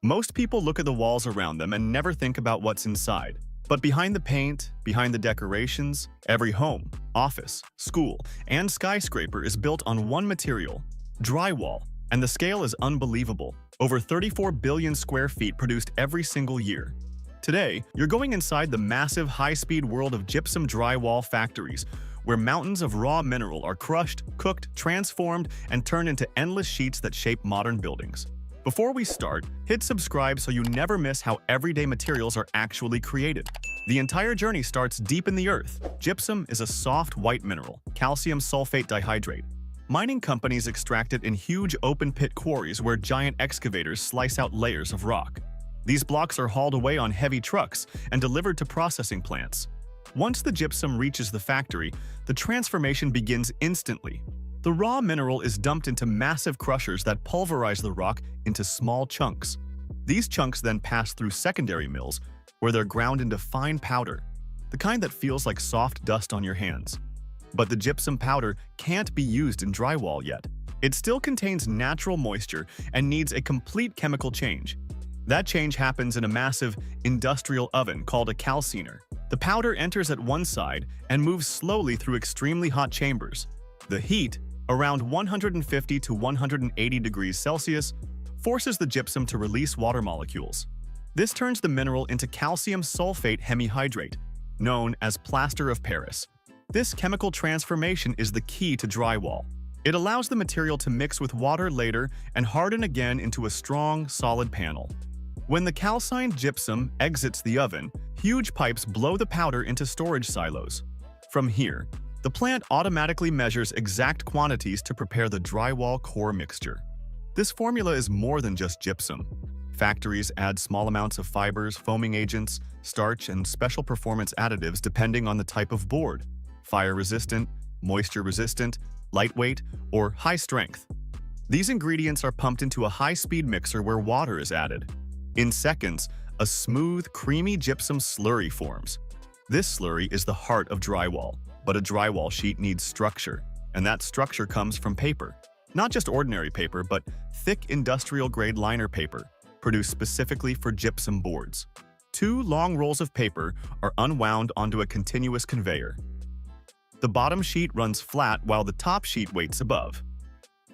Most people look at the walls around them and never think about what's inside. But behind the paint, behind the decorations, every home, office, school, and skyscraper is built on one material, drywall, and the scale is unbelievable. Over 34 billion square feet produced every single year. Today, you're going inside the massive high-speed world of gypsum drywall factories, where mountains of raw mineral are crushed, cooked, transformed, and turned into endless sheets that shape modern buildings. Before we start, hit subscribe so you never miss how everyday materials are actually created. The entire journey starts deep in the earth. Gypsum is a soft white mineral, calcium sulfate dihydrate. Mining companies extract it in huge open-pit quarries where giant excavators slice out layers of rock. These blocks are hauled away on heavy trucks and delivered to processing plants. Once the gypsum reaches the factory, the transformation begins instantly. The raw mineral is dumped into massive crushers that pulverize the rock into small chunks. These chunks then pass through secondary mills, where they're ground into fine powder, the kind that feels like soft dust on your hands. But the gypsum powder can't be used in drywall yet. It still contains natural moisture and needs a complete chemical change. That change happens in a massive industrial oven called a calciner. The powder enters at one side and moves slowly through extremely hot chambers. The heat, around 150 to 180 degrees Celsius, forces the gypsum to release water molecules. This turns the mineral into calcium sulfate hemihydrate, known as plaster of Paris. This chemical transformation is the key to drywall. It allows the material to mix with water later and harden again into a strong, solid panel. When the calcined gypsum exits the oven, huge pipes blow the powder into storage silos. From here, the plant automatically measures exact quantities to prepare the drywall core mixture. This formula is more than just gypsum. Factories add small amounts of fibers, foaming agents, starch, and special performance additives depending on the type of board: fire-resistant, moisture-resistant, lightweight, or high-strength. These ingredients are pumped into a high-speed mixer where water is added. In seconds, a smooth, creamy gypsum slurry forms. This slurry is the heart of drywall, but a drywall sheet needs structure, and that structure comes from paper. Not just ordinary paper, but thick industrial-grade liner paper, produced specifically for gypsum boards. Two long rolls of paper are unwound onto a continuous conveyor. The bottom sheet runs flat while the top sheet waits above.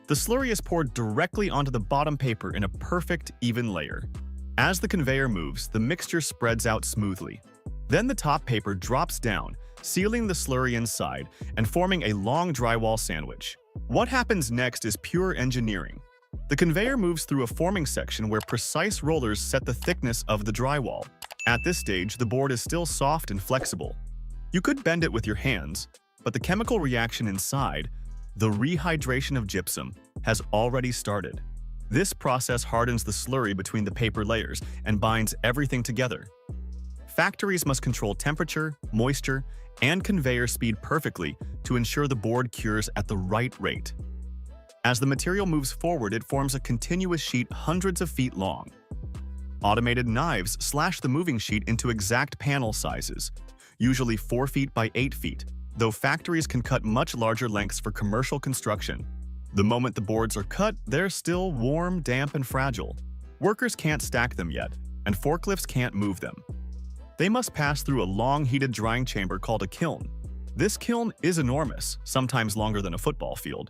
The slurry is poured directly onto the bottom paper in a perfect, even layer. As the conveyor moves, the mixture spreads out smoothly. Then the top paper drops down, sealing the slurry inside and forming a long drywall sandwich. What happens next is pure engineering. The conveyor moves through a forming section where precise rollers set the thickness of the drywall. At this stage, the board is still soft and flexible. You could bend it with your hands, but the chemical reaction inside, the rehydration of gypsum, has already started. This process hardens the slurry between the paper layers and binds everything together. Factories must control temperature, moisture, and conveyor speed perfectly to ensure the board cures at the right rate. As the material moves forward, it forms a continuous sheet hundreds of feet long. Automated knives slash the moving sheet into exact panel sizes, usually 4 feet by 8 feet, though factories can cut much larger lengths for commercial construction. The moment the boards are cut, they're still warm, damp, and fragile. Workers can't stack them yet, and forklifts can't move them. They must pass through a long heated drying chamber called a kiln. This kiln is enormous, sometimes longer than a football field,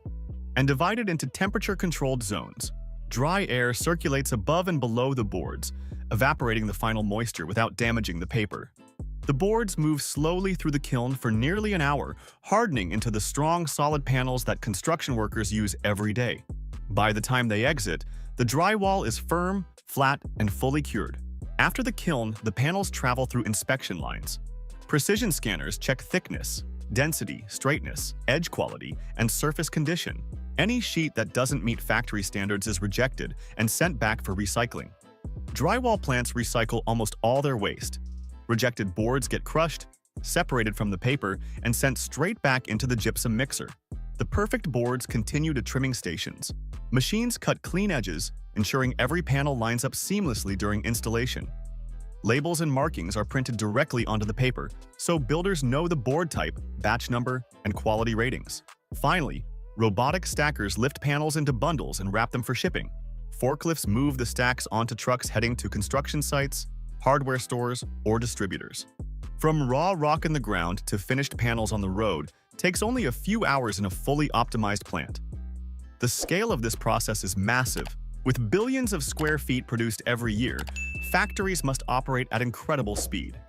and divided into temperature-controlled zones. Dry air circulates above and below the boards, evaporating the final moisture without damaging the paper. The boards move slowly through the kiln for nearly an hour, hardening into the strong, solid panels that construction workers use every day. By the time they exit, the drywall is firm, flat, and fully cured. After the kiln, the panels travel through inspection lines. Precision scanners check thickness, density, straightness, edge quality, and surface condition. Any sheet that doesn't meet factory standards is rejected and sent back for recycling. Drywall plants recycle almost all their waste. Rejected boards get crushed, separated from the paper, and sent straight back into the gypsum mixer. The perfect boards continue to trimming stations. Machines cut clean edges, ensuring every panel lines up seamlessly during installation. Labels and markings are printed directly onto the paper, so builders know the board type, batch number, and quality ratings. Finally, robotic stackers lift panels into bundles and wrap them for shipping. Forklifts move the stacks onto trucks heading to construction sites, hardware stores, or distributors. From raw rock in the ground to finished panels on the road takes only a few hours in a fully optimized plant. The scale of this process is massive. With billions of square feet produced every year, factories must operate at incredible speed.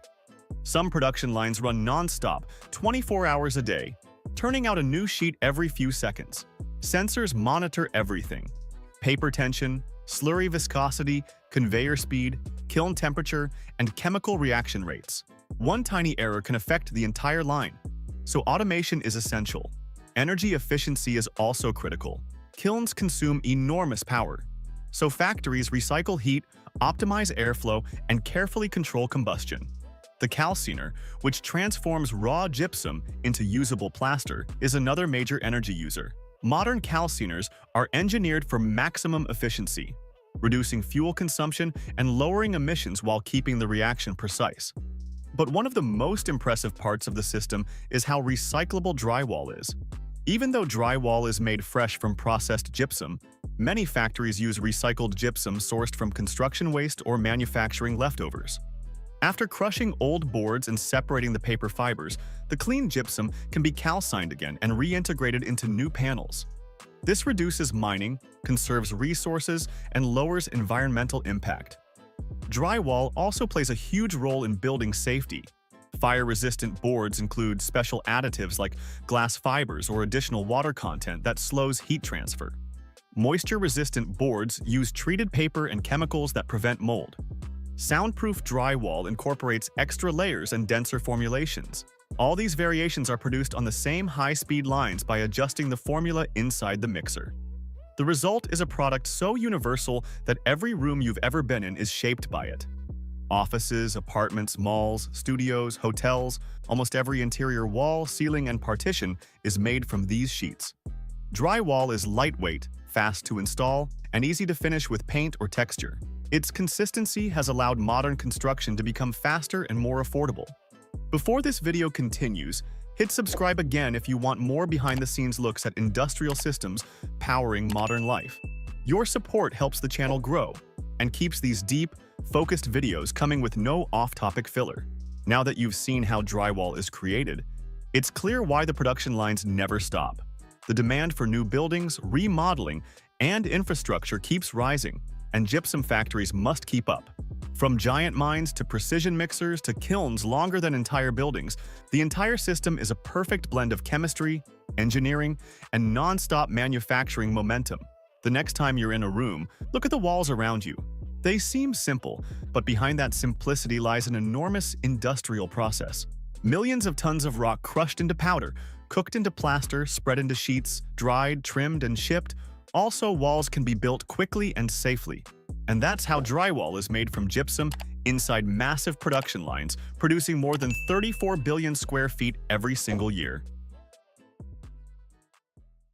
Some production lines run non-stop, 24 hours a day, turning out a new sheet every few seconds. Sensors monitor everything: paper tension, slurry viscosity, conveyor speed, kiln temperature, and chemical reaction rates. One tiny error can affect the entire line, so automation is essential. Energy efficiency is also critical. Kilns consume enormous power, so factories recycle heat, optimize airflow, and carefully control combustion. The calciner, which transforms raw gypsum into usable plaster, is another major energy user. Modern calciners are engineered for maximum efficiency, reducing fuel consumption and lowering emissions while keeping the reaction precise. But one of the most impressive parts of the system is how recyclable drywall is. Even though drywall is made fresh from processed gypsum, many factories use recycled gypsum sourced from construction waste or manufacturing leftovers. After crushing old boards and separating the paper fibers, the clean gypsum can be calcined again and reintegrated into new panels. This reduces mining, conserves resources, and lowers environmental impact. Drywall also plays a huge role in building safety. Fire-resistant boards include special additives like glass fibers or additional water content that slows heat transfer. Moisture-resistant boards use treated paper and chemicals that prevent mold. Soundproof drywall incorporates extra layers and denser formulations. All these variations are produced on the same high-speed lines by adjusting the formula inside the mixer. The result is a product so universal that every room you've ever been in is shaped by it. Offices, apartments, malls, studios, hotels, almost every interior wall, ceiling, and partition is made from these sheets. Drywall is lightweight, fast to install, and easy to finish with paint or texture. Its consistency has allowed modern construction to become faster and more affordable. Before this video continues, hit subscribe again if you want more behind-the-scenes looks at industrial systems powering modern life. Your support helps the channel grow and keeps these deep, focused videos coming with no off-topic filler. Now that you've seen how drywall is created, it's clear why the production lines never stop. The demand for new buildings, remodeling, and infrastructure keeps rising, and gypsum factories must keep up. From giant mines to precision mixers to kilns longer than entire buildings, the entire system is a perfect blend of chemistry, engineering, and non-stop manufacturing momentum. The next time you're in a room, look at the walls around you. They seem simple, but behind that simplicity lies an enormous industrial process. Millions of tons of rock crushed into powder, cooked into plaster, spread into sheets, dried, trimmed, and shipped. Also, walls can be built quickly and safely. And that's how drywall is made from gypsum inside massive production lines, producing more than 34 billion square feet every single year.